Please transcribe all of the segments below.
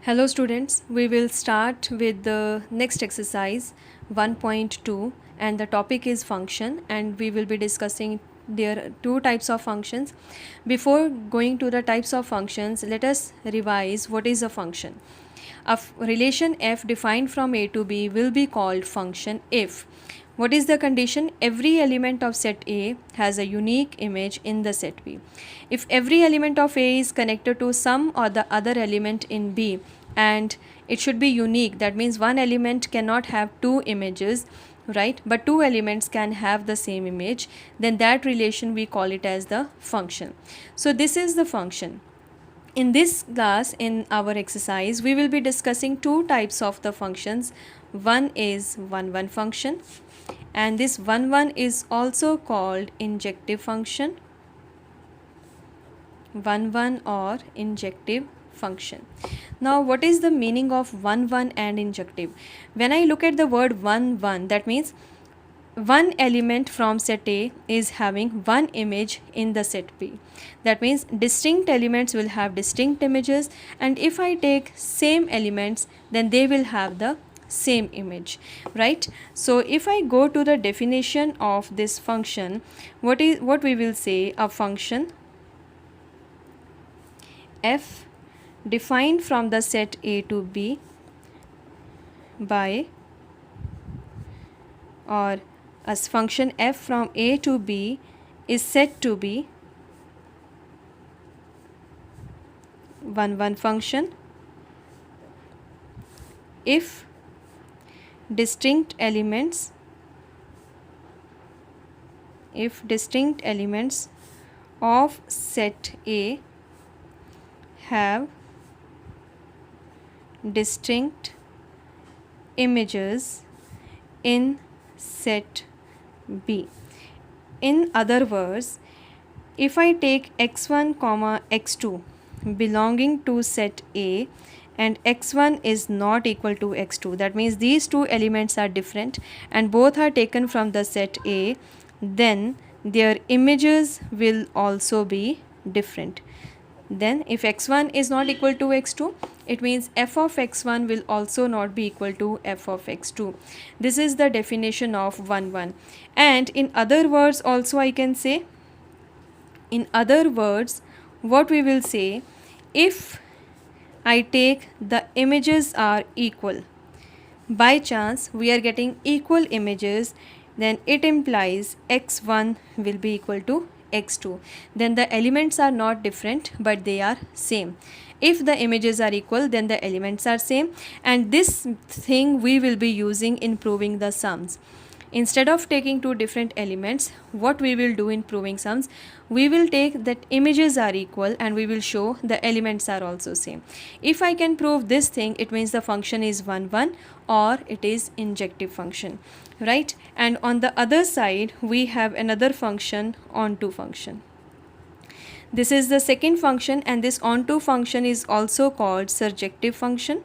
Hello students, we will start with the next exercise 1.2 and the topic is function and we will be discussing there are two types of functions. Before going to the types of functions, let us revise what is a function. A relation f defined from A to B will be called function if what is the condition? Every element of set A has a unique image in the set B. If every element of A is connected to some or the other element in B and it should be unique, that means one element cannot have two images, right? But two elements can have the same image, then that relation we call it as the function. So this is the function. In this class, in our exercise, we will be discussing two types of the functions. One is 1-1 function and this 1-1 is also called injective function. 1-1 or injective function. Now what is the meaning of 1-1 and injective? When I look at the word 1-1, that means one element from set A is having one image in the set B. That means distinct elements will have distinct images, and if I take same elements, then they will have the same image, right? So if I go to the definition of this function, what we will say? A function f defined from the set A to B by, or as function f from A to B is said to be 1-1 function if distinct elements of set A have distinct images in set B. In other words, if I take x1 comma x2 belonging to set A and x1 is not equal to x2, that means these two elements are different and both are taken from the set A, then their images will also be different. Then if x1 is not equal to x2, it means f of x1 will also not be equal to f of x2. This is the definition of 1-1. And in other words also I can say, in other words, what we will say, if I take the images are equal, by chance we are getting equal images, then it implies x1 will be equal to x2. Then the elements are not different but they are same. If the images are equal, then the elements are same, and this thing we will be using in proving the sums. Instead of taking two different elements, what we will do in proving sums, we will take that images are equal and we will show the elements are also same. If I can prove this thing, it means the function is 1-1 or it is injective function, right? And on the other side, we have another function, onto function. This is the second function, and this onto function is also called surjective function,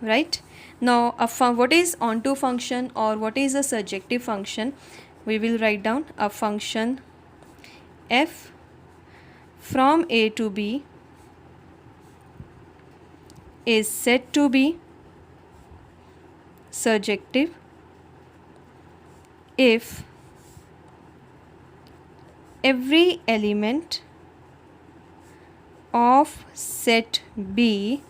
right? Now what is onto function or what is a surjective function? We will write down a function f from A to B is said to be surjective if every element of set B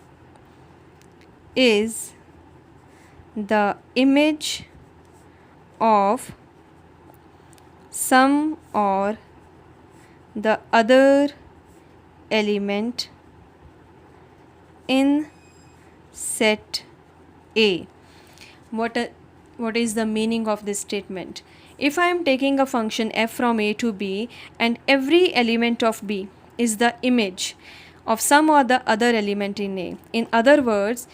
is the image of some or the other element in set A. What is the meaning of this statement? If I am taking a function f from A to B and every element of B is the image of some or the other element in A, in other words,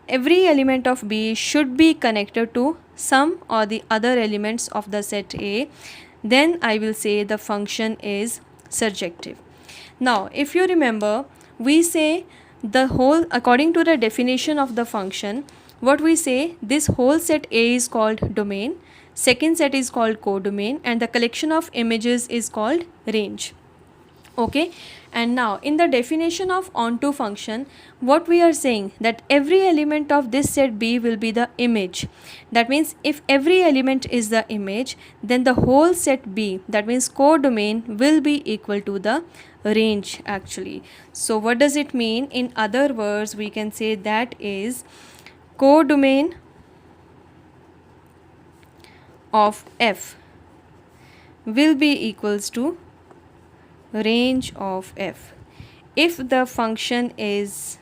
every element of B should be connected to some or the other elements of the set A, then I will say the function is surjective. Now if you remember, we say the whole, according to the definition of the function, what we say, this whole set A is called domain, second set is called codomain, and the collection of images is called range. Okay, and now in the definition of onto function, what we are saying that every element of this set B will be the image. That means if every element is the image, then the whole set B, that means codomain, will be equal to the range actually. So what does it mean? In other words, we can say that is codomain of F will be equals to range of F. If the function is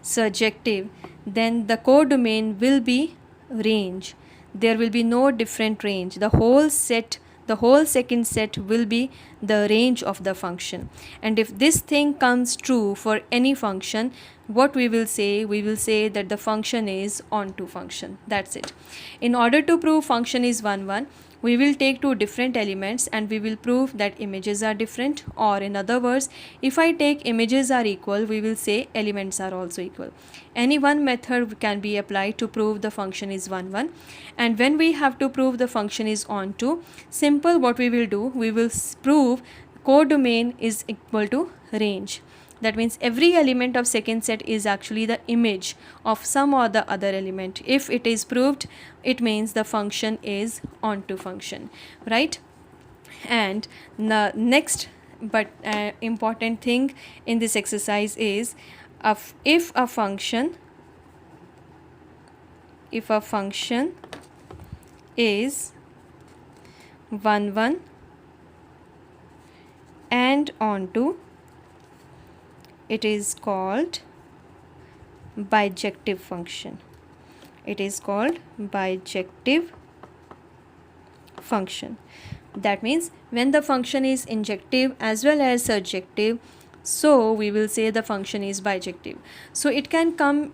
surjective, then the codomain will be range. There will be no different range. The whole second set will be the range of the function. And if this thing comes true for any function, what we will say? We will say that the function is onto function. That's it. In order to prove function is 1, 1, we will take two different elements and we will prove that images are different, or in other words, if I take images are equal, we will say elements are also equal. Any one method can be applied to prove the function is 1, 1. And when we have to prove the function is onto, simple, what we will do, we will prove codomain is equal to range. That means every element of second set is actually the image of some or the other element. If it is proved, it means the function is onto function, right? And the next but important thing in this exercise is if a function is 1, 1 and onto, it is called bijective function. It is called bijective function. That means when the function is injective as well as surjective, so we will say the function is bijective. So it can come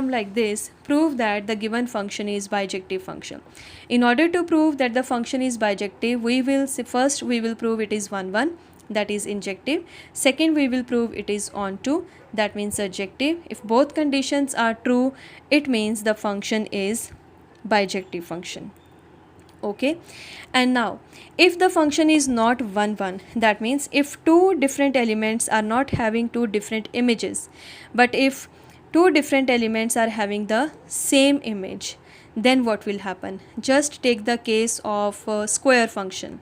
like this: prove that the given function is bijective function. In order to prove that the function is bijective, we will say first we will prove it is 1, 1, that is injective. Second, we will prove it is onto, that means surjective. If both conditions are true, it means the function is bijective function. Okay, and now if the function is not 1, 1, that means if two different elements are not having two different images, but if two different elements are having the same image, then what will happen? Just take the case of square function.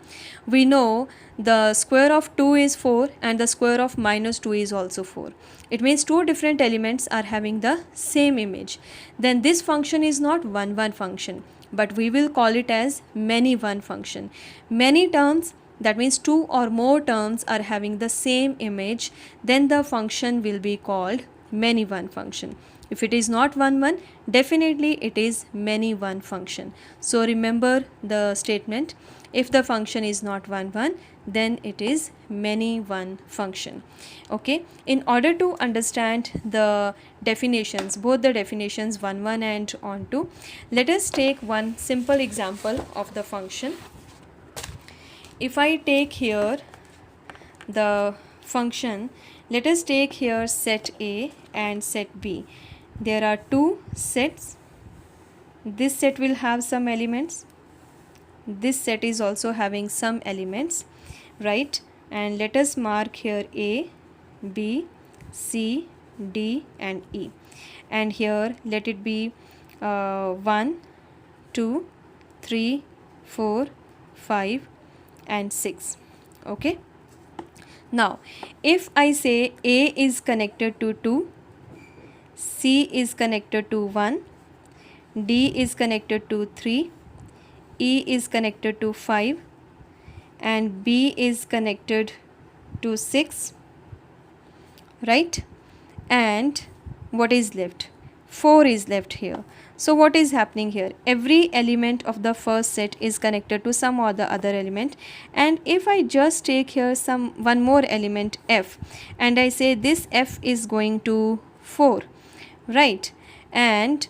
We know the square of 2 is 4 and the square of minus 2 is also 4. It means two different elements are having the same image. Then this function is not 1, 1 function, but we will call it as many one function. Many terms, that means two or more terms are having the same image, then the function will be called many one function. If it is not 1, 1, definitely it is many one function. So remember the statement: if the function is not 1, 1, then it is many one function. Okay, in order to understand the definitions, both the definitions 1, 1 and onto, let us take one simple example of the function. If I take here the function, let us take here set A and set B. There are two sets. This set will have some elements. This set is also having some elements, right? And let us mark here A, B, C, D and E. And here let it be 1, 2, 3, 4, 5 and 6. Okay. Now, if I say A is connected to 2, C is connected to 1, D is connected to 3, E is connected to 5 and B is connected to 6, right? And what is left? 4 is left here. So what is happening here? Every element of the first set is connected to some or the other element, and if I just take here one more element F and I say this F is going to 4, right? And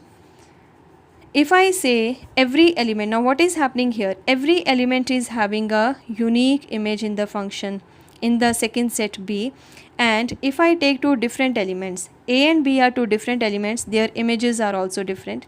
if I say every element, now what is happening here? Every element is having a unique image in the function in the second set B, and if I take two different elements, A and B are two different elements, their images are also different.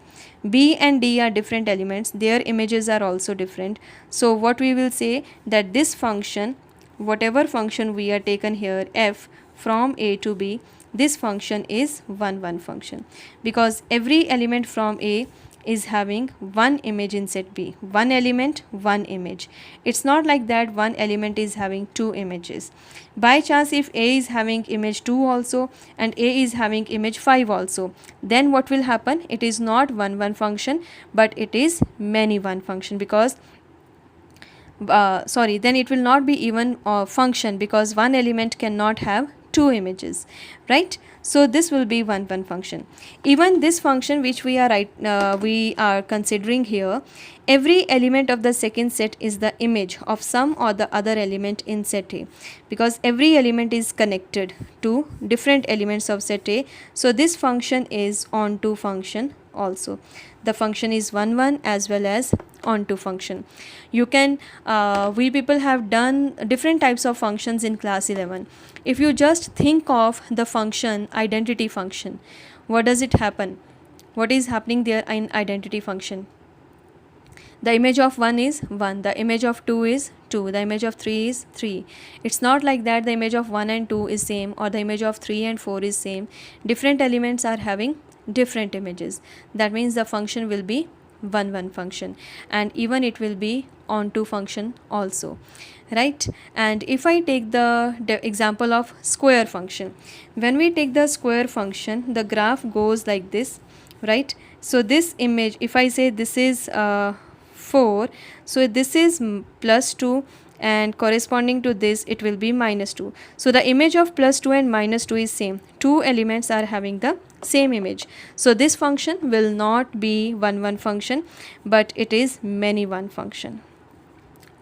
B and D are different elements, their images are also different. So what we will say, that this function whatever function we are taken here, f from a to b, this function is 1 1 function, because every element from a is having one image in set B. One element, one image. It's not like that one element is having two images. By chance, if A is having image 2 also and A is having image 5 also, then what will happen? It is not 1 1 function, but it is many 1 function, because then it will not be even function, because one element cannot have two images, right? So this will be 1 1 function. Even this function which we are considering here, every element of the second set is the image of some or the other element in set A, because every element is connected to different elements of set A. So this function is onto function also. The function is 1 1 as well as onto function. You can we people have done different types of functions in class 11. If you just think of the function identity function, what does it happen? What is happening there in identity function? The image of 1 is 1, the image of 2 is 2, the image of 3 is 3. It's not like that the image of 1 and 2 is same, or the image of 3 and 4 is same. Different elements are having different images. That means the function will be 1 1 function, and even it will be onto function also, right? And if I take the example of square function, when we take the square function, the graph goes like this, right? So this image, if I say this is 4, so this is plus 2, and corresponding to this it will be minus 2. So the image of plus 2 and minus 2 is same. Two elements are having the same image. So this function will not be 1 1 function, but it is many 1 function.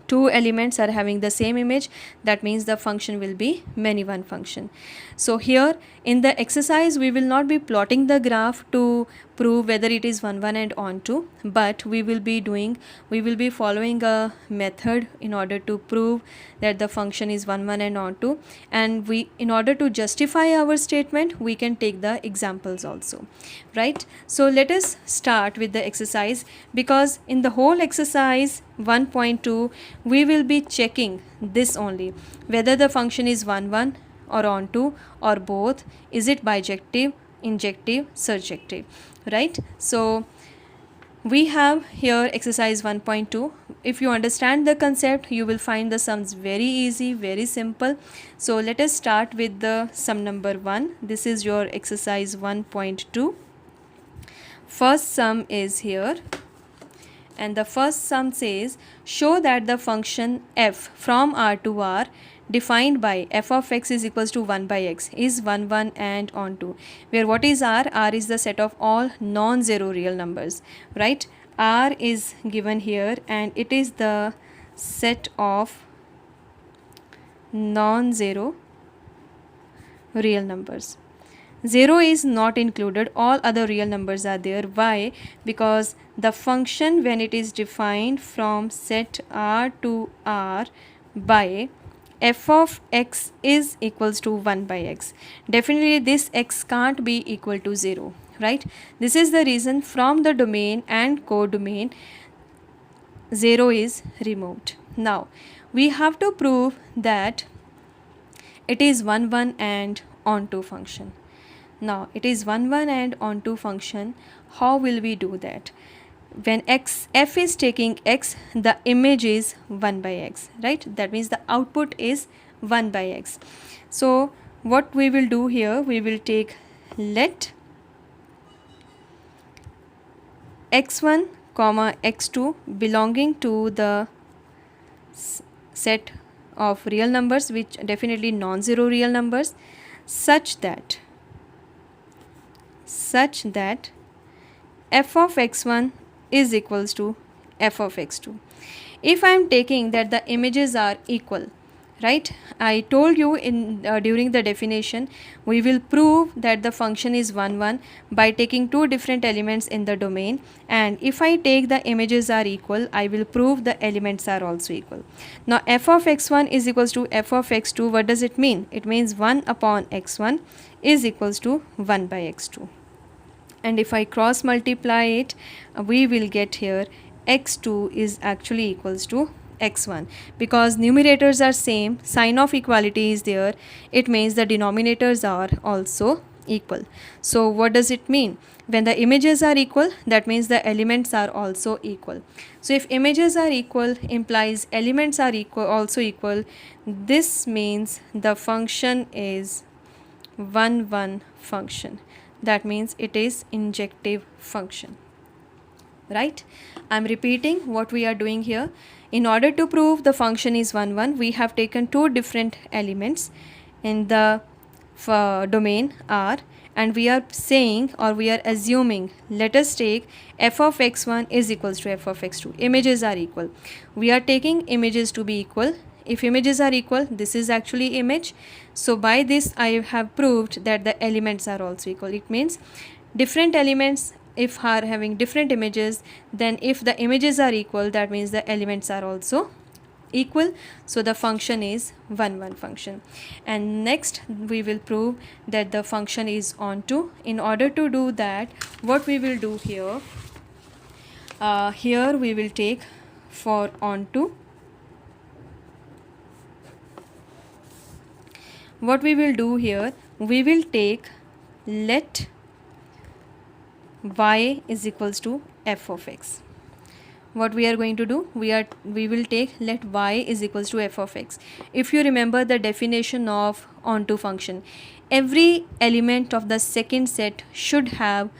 Two elements are having the same image, that means the function will be many 1 function. So here in the exercise we will not be plotting the graph to prove whether it is 1 1 and onto, but we will be following a method in order to prove that the function is 1 1 and onto, and in order to justify our statement we can take the examples also, right? So let us start with the exercise, because in the whole exercise 1.2 we will be checking this only, whether the function is 1 1 or onto or both. Is it bijective, injective, surjective, right? So we have here exercise 1.2. If you understand the concept, you will find the sums very easy, very simple. So let us start with the sum number 1. This is your exercise 1.2. First sum is here, and the first sum says, show that the function f from R to R defined by f of x is equals to 1 by x is 1 1 and onto, where what is R? R is the set of all non-zero real numbers, right? R is given here and it is the set of non-zero real numbers. 0 is not included, all other real numbers are there. Why? Because the function, when it is defined from set R to R by f of x is equals to 1 by x, definitely this x can't be equal to 0, right? This is the reason from the domain and codomain 0 is removed. Now we have to prove that it is 1 1 and onto function. Now it is 1 1 and onto function. How will we do that? When f is taking x, the image is 1 by x, right? That means the output is 1 by x. So what we will do here, we will take let x1 comma x2 belonging to the set of real numbers, which definitely non-zero real numbers, such that f of x1 is equals to f of x2. If I am taking that the images are equal, right? I told you in during the definition, we will prove that the function is 1 1 by taking two different elements in the domain, and if I take the images are equal, I will prove the elements are also equal. Now f of x1 is equals to f of x2. What does it mean? It means 1 upon x1 is equals to 1 by x2. And if I cross multiply it, we will get here x2 is actually equals to x1, because numerators are same, sign of equality is there, it means the denominators are also equal. So what does it mean? When the images are equal, that means the elements are also equal. So if images are equal implies elements are equal, also equal. This means the function is 1 1 function. That means it is injective function. Right? I'm repeating what we are doing here. In order to prove the function is 1 1, we have taken two different elements in the domain R, and we are saying, or we are assuming, let us take f of x1 is equals to f of x2. Images are equal. We are taking images to be equal. If images are equal, this is actually image. So by this I have proved that the elements are also equal. It means different elements if are having different images, then if the images are equal, that means the elements are also equal. So the function is 1 1 function. And next we will prove that the function is onto. In order to do that, what we will do here, here we will take for onto, what we will do here, we will take let y is equals to f of x. What we are going to do, we will take let y is equals to f of x. If you remember the definition of onto function, every element of the second set should have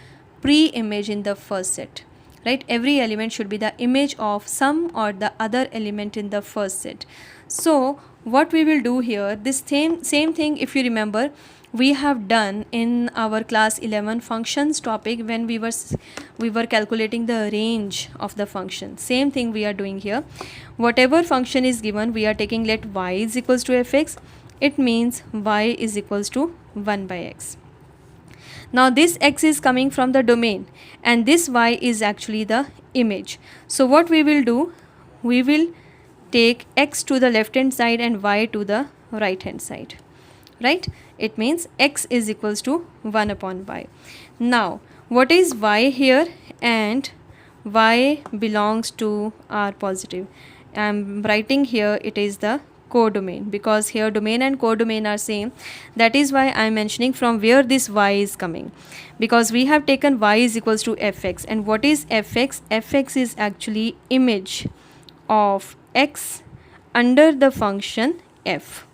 pre-image in the first set, right? Every element should be the image of some or the other element in the first set. So what we will do here, this same thing, if you remember, we have done in our class 11 functions topic when we were calculating the range of the function. Same thing we are doing here. Whatever function is given, we are taking let y is equals to fx. It means y is equals to 1 by x. Now this x is coming from the domain and this y is actually the image. So what we will do, we will take x to the left hand side and y to the right hand side, right? It means x is equals to 1 upon y. Now what is y here? And y belongs to R positive. I am writing here it is the codomain, because here domain and codomain are same. That is why I am mentioning from where this y is coming, because we have taken y is equals to fx. And what is fx? Fx is actually image of x under the function f,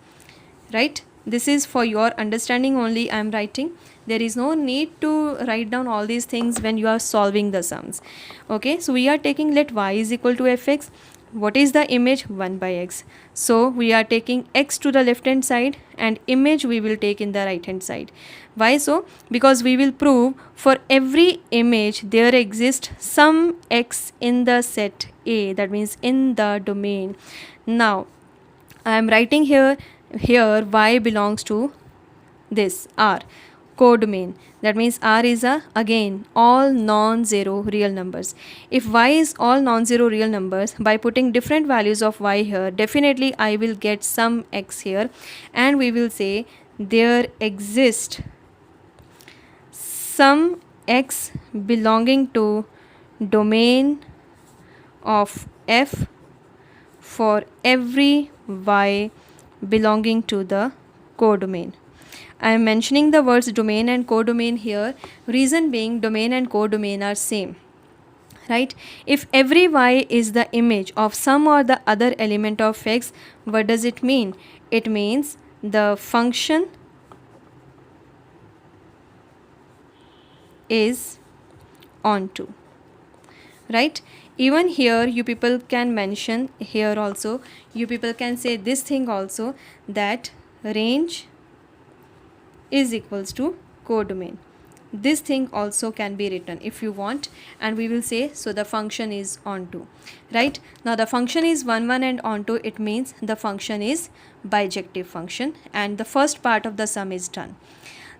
right? This is for your understanding only I am writing. There is no need to write down all these things when you are solving the sums. Okay, so we are taking let y is equal to fx. What is the image? 1 by x. So we are taking x to the left hand side and image we will take in the right hand side. Why so? Because we will prove for every image there exists some x in the set A, that means in the domain. Now I am writing here y belongs to this R, codomain. That means R is again all non-zero real numbers. If y is all non-zero real numbers, by putting different values of y here, definitely I will get some x here, and we will say there exists some x belonging to domain of f for every y belonging to the codomain. I am mentioning the words domain and codomain here, reason being domain and codomain are same, right? If every y is the image of some or the other element of x, what does it mean? It means the function is onto, right? Even here you people can mention, here also you people can say this thing also, that range is equals to codomain. This thing also can be written if you want, and we will say so the function is onto, right? Now the function is 1 1 and onto, it means the function is bijective function, and the first part of the sum is done.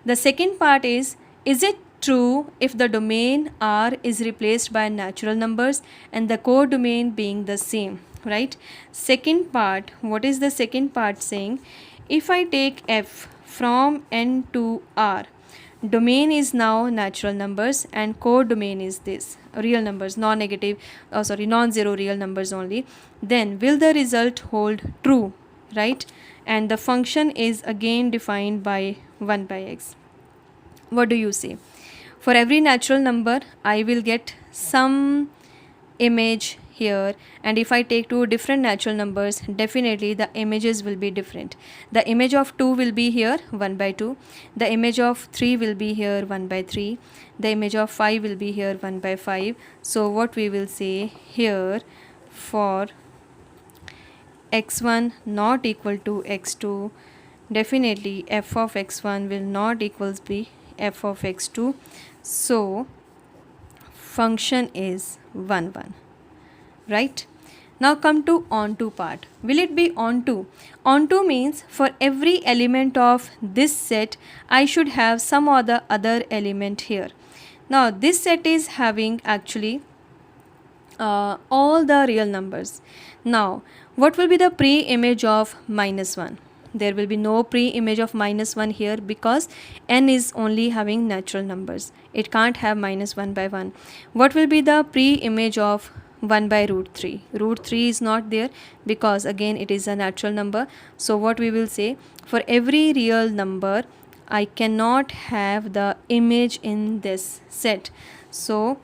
The second part is it true if the domain R is replaced by natural numbers and the codomain being the same, right? Second part, what is the second part saying? If I take f from n to R, domain is now natural numbers and codomain is this real numbers, non-zero real numbers only, then will the result hold true, right? And the function is again defined by 1 by x. What do you say? For every natural number I will get some image here, and if I take two different natural numbers, definitely the images will be different. The image of 2 will be here 1 by 2, the image of 3 will be here 1 by 3, the image of 5 will be here 1 by 5. So what we will say here, for x1 not equal to x2, definitely f of x1 will not equals be f of x2, so function is 1 1, right? Now come to onto part. Will it be onto? Onto means for every element of this set I should have some other element here. Now this set is having actually all the real numbers. Now what will be the pre-image of -1? There will be no pre-image of -1 here because n is only having natural numbers. It can't have -1 by 1. What will be the pre-image of 1 by root 3? Root 3 is not there because again it is a natural number. So what we will say, for every real number I cannot have the image in this set. So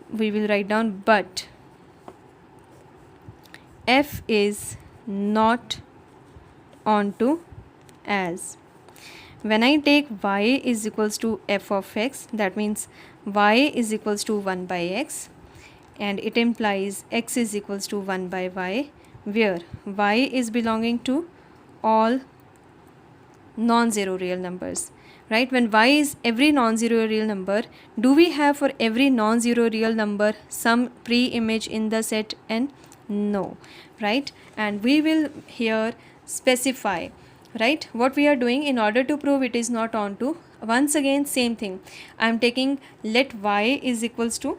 we will write down, but f is not onto as. When I take y is equals to f of x, that means y is equals to 1 by x, and it implies x is equals to 1 by y, where y is belonging to all non-zero real numbers, right? When y is every non-zero real number, do we have for every non-zero real number some pre-image in the set n? No, right? And we will here specify, right, what we are doing in order to prove it is not onto. Once again same thing, I am taking let y is equals to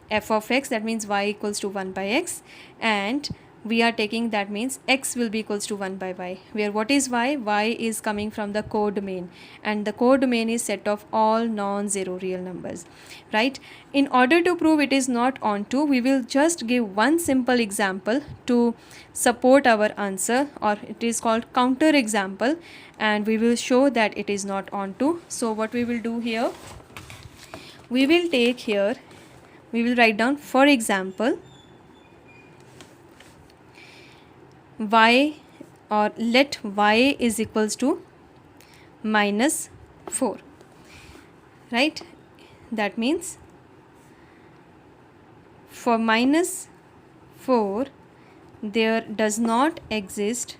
f of x, that means y equals to 1 by x, and we are taking, that means x will be equals to 1 by y, where what is y? Y is coming from the codomain, and the codomain is set of all non-zero real numbers, right? In order to prove it is not onto, we will just give one simple example to support our answer, or it is called counter example, and we will show that it is not onto. So what we will do here, we will take here, we will write down, for example, y, or let y is equals to -4, right? That means for -4 there does not exist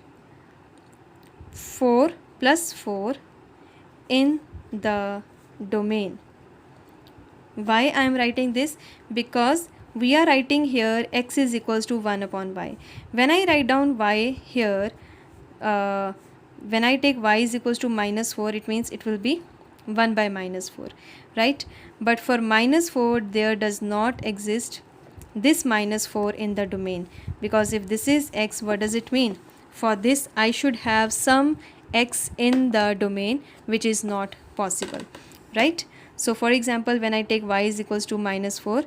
4 plus 4 in the domain. Why I am writing this? Because we are writing here x is equals to 1 upon y. When I write down y here, when I take y is equals to -4, it means it will be 1 by -4, right? But for -4 there does not exist this -4 in the domain, because if this is x, what does it mean? For this I should have some x in the domain, which is not possible, right? So for example, when I take y is equals to -4,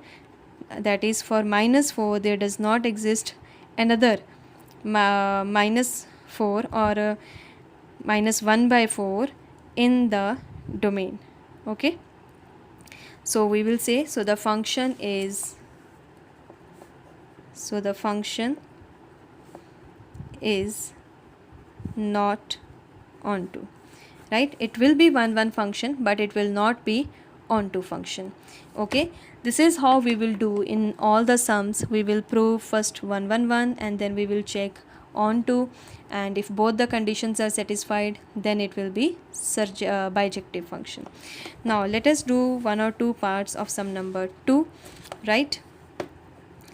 that is for -4 there does not exist another -4 or -1 by 4 in the domain, okay? So we will say, so the function is not onto, right? It will be 1 1 function, but it will not be onto function, okay? This is how we will do in all the sums. We will prove first 1 1 1, and then we will check onto, and if both the conditions are satisfied, then it will be bijective function. Now let us do one or two parts of sum number 2, right?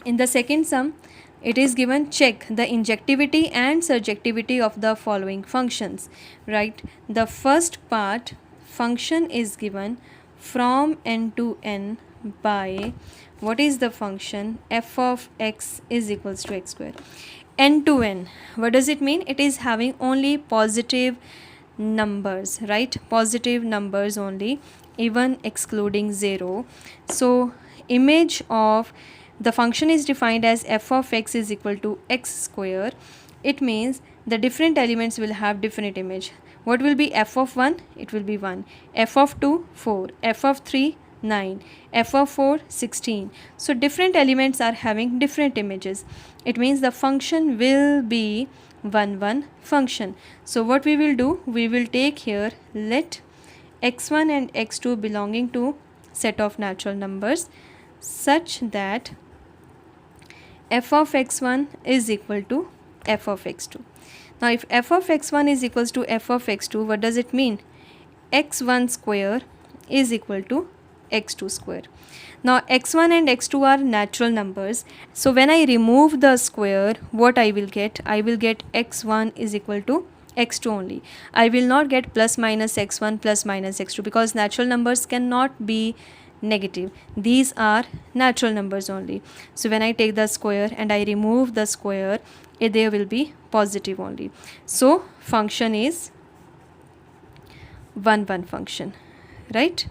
In the second sum, it is given, check the injectivity and surjectivity of the following functions, right? The first part, function is given from n to n by, what is the function? F of x is equals to x square. N to n, what does it mean? It is having only positive numbers, right? Positive numbers only, even excluding 0. So image of the function is defined as f of x is equal to x square. It means the different elements will have different image. What will be f of 1? It will be 1. F of 2, 4. F of 3, 9. F of 4, 16. So different elements are having different images. It means the function will be 1 1 function. So what we will do? We will take here, let x1 and x2 belonging to set of natural numbers such that f of x1 is equal to f of x2. Now if f of x1 is equals to f of x2, what does it mean? x1 square is equal to x2 square. Now x1 and x2 are natural numbers. So when I remove the square, what I will get? I will get x1 is equal to x2 only. I will not get plus minus x1 plus minus x2 because natural numbers cannot be negative. These are natural numbers only. So when I take the square and I remove the square, there will be positive only. So function is 1 1 function, right?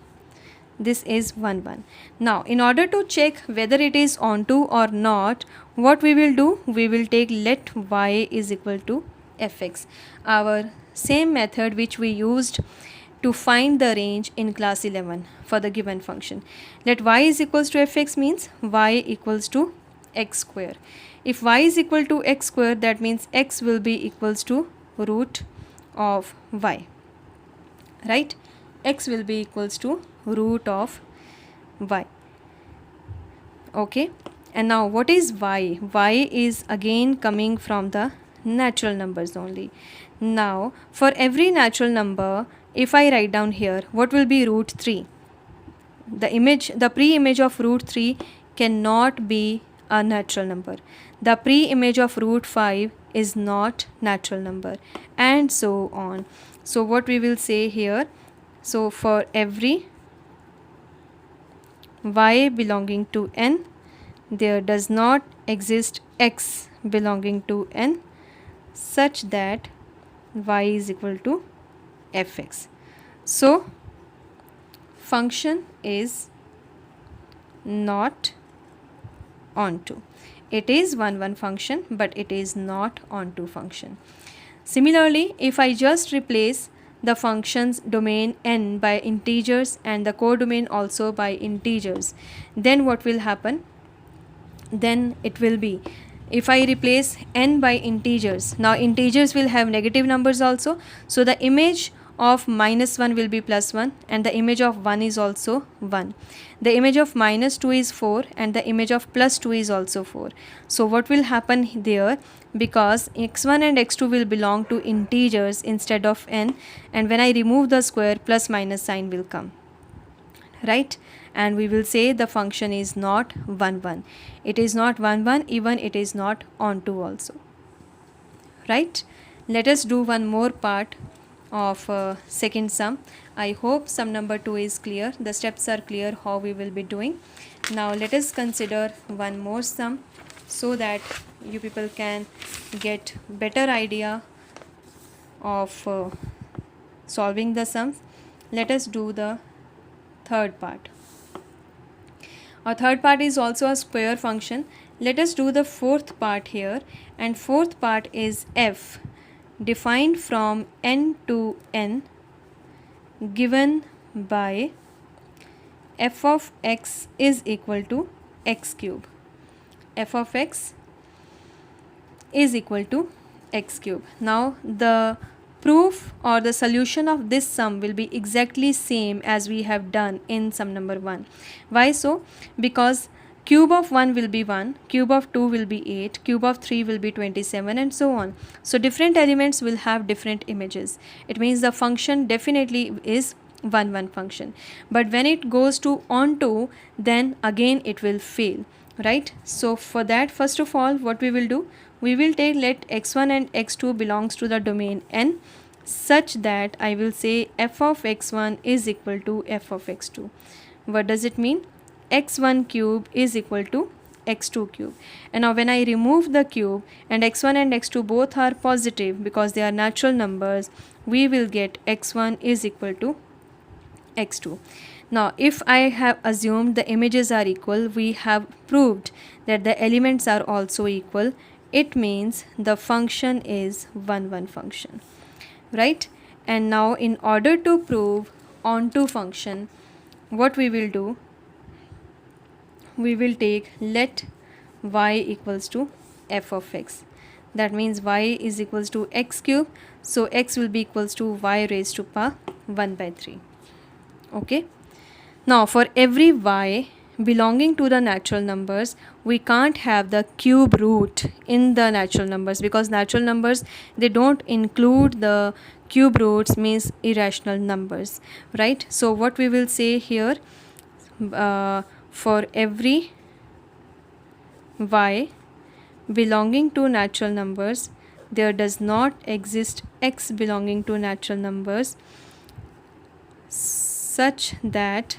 This is 1 1. Now in order to check whether it is onto or not, what we will do? We will take let y is equal to fx, our same method which we used to find the range in class 11 for the given function. Let y is equals to fx means y equals to x square. If y is equal to x square, that means x will be equals to root of y, right? X will be equals to root of y. Okay, and now what is y? Y is again coming from the natural numbers only. Now for every natural number, if I write down here, what will be root 3? The pre-image of root 3 cannot be a natural number. The pre-image of root 5 is not natural number, and so on. So what we will say here, so for every y belonging to n, there does not exist x belonging to n such that y is equal to fx. So function is not onto. It is 1 1 function, but it is not onto function. Similarly, if I just replace the function's domain n by integers and the codomain also by integers, then what will happen? Then it will be, if I replace n by integers, now integers will have negative numbers also, so the image of minus 1 will be plus 1 and the image of 1 is also 1. The image of minus 2 is 4 and the image of plus 2 is also 4. So what will happen there? Because x1 and x2 will belong to integers instead of n, and when I remove the square, plus minus sign will come, right? And we will say the function is not 1 1. It is not 1 1, even it is not onto also, right? Let us do one more part of second sum. I hope sum number 2 is clear. The steps are clear how we will be doing. Now let us consider one more sum so that you people can get better idea of solving the sums. Let us do the third part. Our third part is also a square function. Let us do the fourth part here, and fourth part is f defined from n to n given by f of x is equal to x cube. F of x is equal to x cube. Now the proof or the solution of this sum will be exactly same as we have done in sum number 1. Why so? Because cube of 1 will be 1, cube of 2 will be 8, cube of 3 will be 27, and so on. So different elements will have different images. It means the function definitely is 1 1 function. But when it goes to onto, then again it will fail, right? So for that, first of all, what we will do? We will take let x1 and x2 belongs to the domain n such that I will say f of x1 is equal to f of x2. What does it mean? x1 cube is equal to x2 cube. And now when I remove the cube and x1 and x2 both are positive because they are natural numbers, we will get x1 is equal to x2. Now if I have assumed the images are equal, we have proved that the elements are also equal. It means the function is 1 1 function, right? And now in order to prove onto function, what we will do, we will take let y equals to f of x. That means y is equals to x cube, so x will be equals to y raised to power 1 by 3. Okay. Now for every y belonging to the natural numbers, we can't have the cube root in the natural numbers, because natural numbers, they don't include the cube roots, means irrational numbers, right? So what we will say here, for every y belonging to natural numbers, there does not exist x belonging to natural numbers such that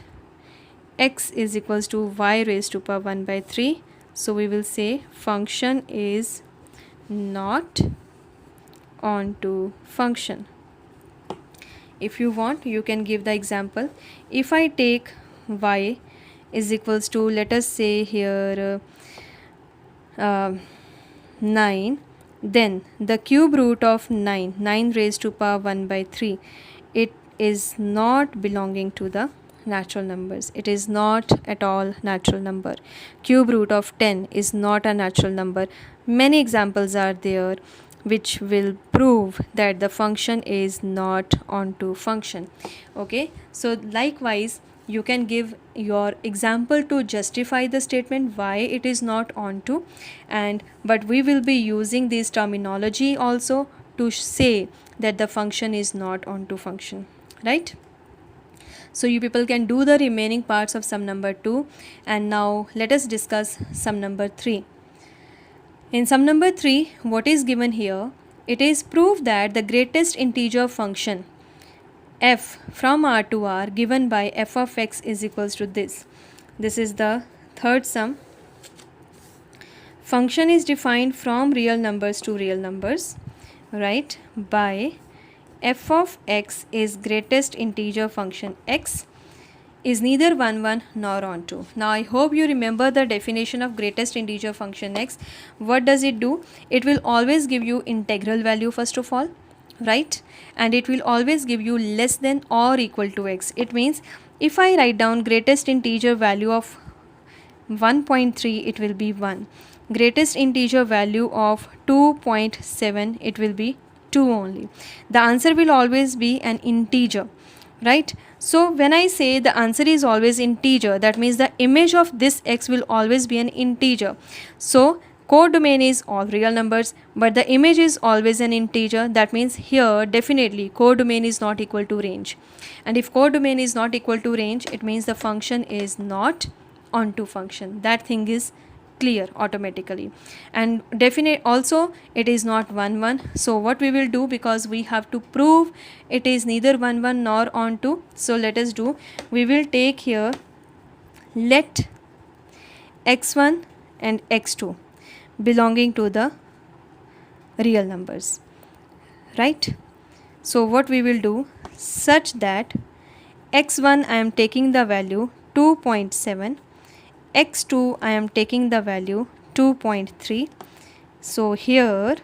x is equals to y raised to power 1 by 3. So we will say function is not onto function. If you want, you can give the example. If I take y is equals to, let us say here 9, then the cube root of 9 raised to power 1 by 3, it is not belonging to the natural numbers. It is not at all natural number. Cube root of 10 is not a natural number. Many examples are there which will prove that the function is not onto function. Okay, so likewise you can give your example to justify the statement why it is not onto, and but we will be using this terminology also to say that the function is not onto function, right? So you people can do the remaining parts of sum number 2, and now let us discuss sum number 3. In sum number 3, what is given here? It is proof that the greatest integer function f from R to R given by f of x is equals to this. This is the third sum. Function is defined from real numbers to real numbers, right, by f of x is greatest integer function x is neither 1 1 nor onto. Now I hope you remember the definition of greatest integer function x. What does it do? It will always give you integral value first of all, right? And it will always give you less than or equal to x. It means if I write down greatest integer value of 1.3, it will be 1. Greatest integer value of 2.7, it will be 2 only. The answer will always be an integer, right? So when I say the answer is always integer, that means the image of this x will always be an integer. So codomain is all real numbers, but the image is always an integer. That means here definitely codomain is not equal to range. And if codomain is not equal to range, it means the function is not onto function. That thing is clear automatically. And definite also it is not 1 1. So what we will do, because we have to prove it is neither 1 1 nor onto, so let us do, we will take here let x1 and x2 belonging to the real numbers, right? So what we will do, such that x1 I am taking the value 2.7, x2 I am taking the value 2.3. So here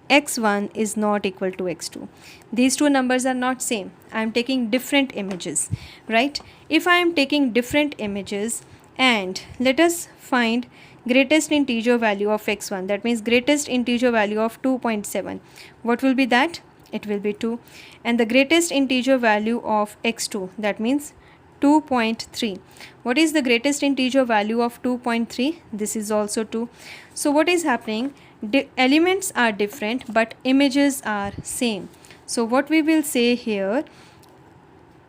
x1 is not equal to x2. These two numbers are not same. I am taking different images, right? If I am taking different images, and let us find greatest integer value of x1, that means greatest integer value of 2.7. What will be that? It will be 2. And the greatest integer value of x2, that means 2.3. What is the greatest integer value of 2.3? This is also 2. So what is happening? The elements are different but images are same. So what we will say here,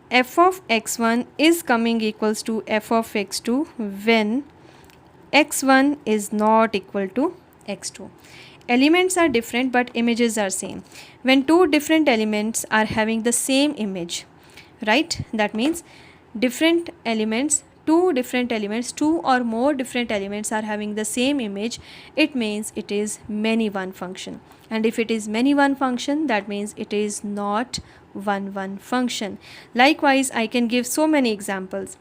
f of x1 is coming equals to f of x2 when x1 is not equal to x2. Elements are different but images are same. When two different elements are having the same image, right? That means different elements, two or more different elements are having the same image, it means it is many one function. And if it is many one function, that means it is not 1 function. Likewise, I can give so many examples: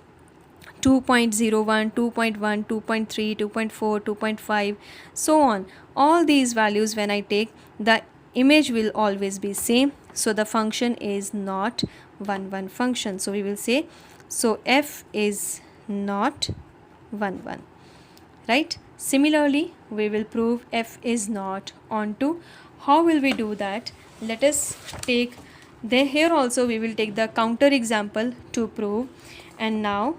2.01, 2.1, 2.3, 2.4, 2.5, so on. All these values, when I take, the image will always be same. So the function is not 1 function. So we will say, so f is not 1. Right? Similarly, we will prove f is not onto. How will we do that? Let us take here also we will take the counter example to prove. And now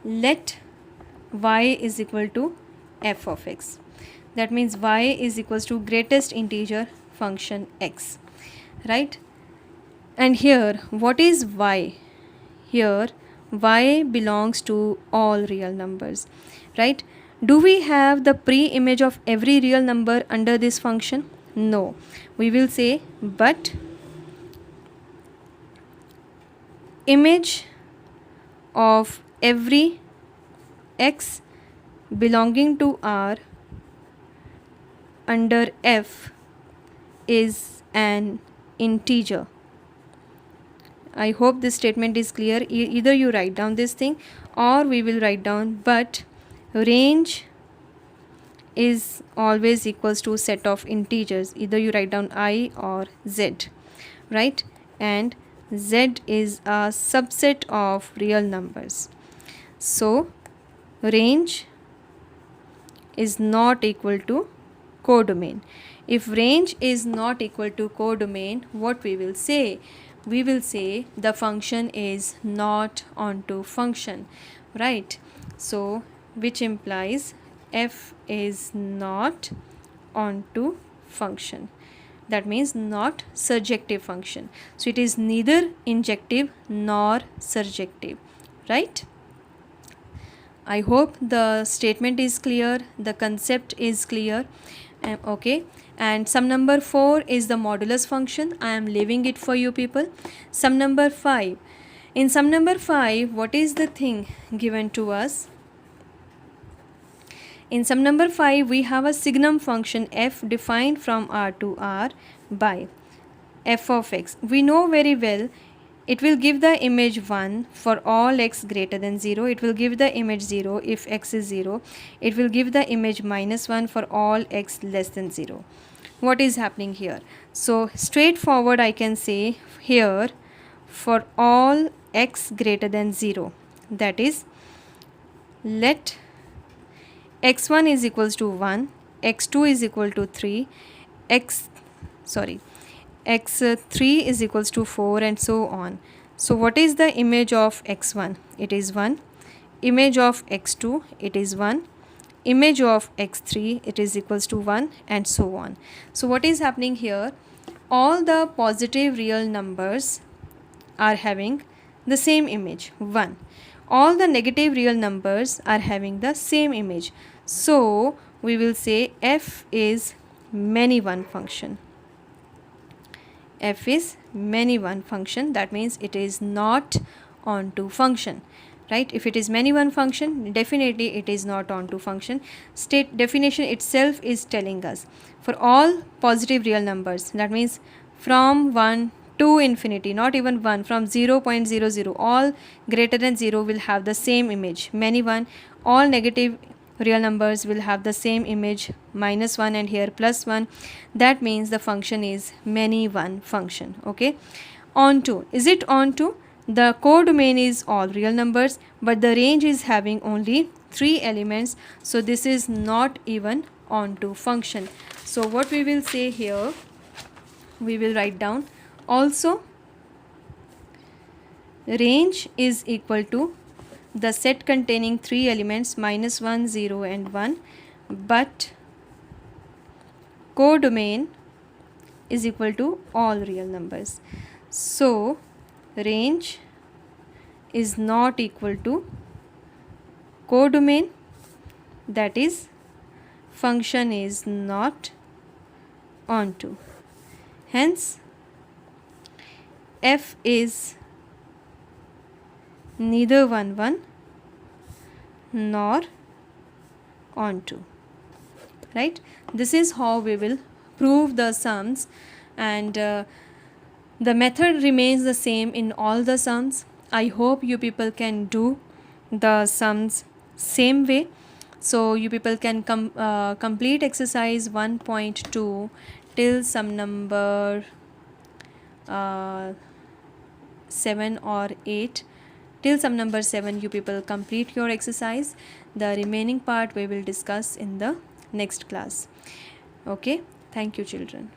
let y is equal to f of x. That means y is equals to greatest integer function x, right? And here, what is y? Here, y belongs to all real numbers, right? Do we have the pre-image of every real number under this function? No. We will say, but image of every x belonging to R under f is an integer. I hope this statement is clear. Either you write down this thing or we will write down, but range is always equals to set of integers. Either you write down I or Z, right? And Z is a subset of real numbers. So range is not equal to codomain. If range is not equal to codomain, what we will say? We will say the function is not onto function, right? So which implies f is not onto function. That means not surjective function. So it is neither injective nor surjective, right? I hope the statement is clear, the concept is clear. Okay, and sum number 4 is the modulus function. I am leaving it for you people. Sum number 5. In sum number 5, what is the thing given to us? In sum number 5, we have a signum function f defined from R to R by f of x. We know very well it will give the image 1 for all x greater than 0. It will give the image 0 if x is 0. It will give the image -1 for all x less than 0. What is happening here? So straightforward I can say here, for all x greater than 0, that is, let x1 is equals to 1, x2 is equal to 3, x3 is equals to 4, and so on. So what is the image of x1? It is 1. Image of x2, it is 1. Image of x3, it is equals to 1, and so on. So what is happening here? All the positive real numbers are having the same image, 1. All the negative real numbers are having the same image. So we will say f is many one function. F is many one function. That means it is not onto function, right? If it is many one function, definitely it is not onto function. State definition itself is telling us for all positive real numbers, that means from 1 to infinity, not even 1, from 0.00, all greater than 0 will have the same image, many one. All negative real numbers will have the same image, -1 and here +1. That means the function is many one function. Okay, onto, is it onto? The codomain is all real numbers, but the range is having only 3 elements, so this is not even onto function. So what we will say here, we will write down also range is equal to the set containing 3 elements -1, 0 and 1, but codomain is equal to all real numbers. So range is not equal to codomain, that is function is not onto. Hence f is neither 1 nor onto, right? This is how we will prove the sums and the method remains the same in all the sums. I hope you people can do the sums same way. So you people can complete exercise 1.2 till sum number 7 or 8. Till sum number 7 you people complete your exercise. The remaining part we will discuss in the next class. Okay, thank you children.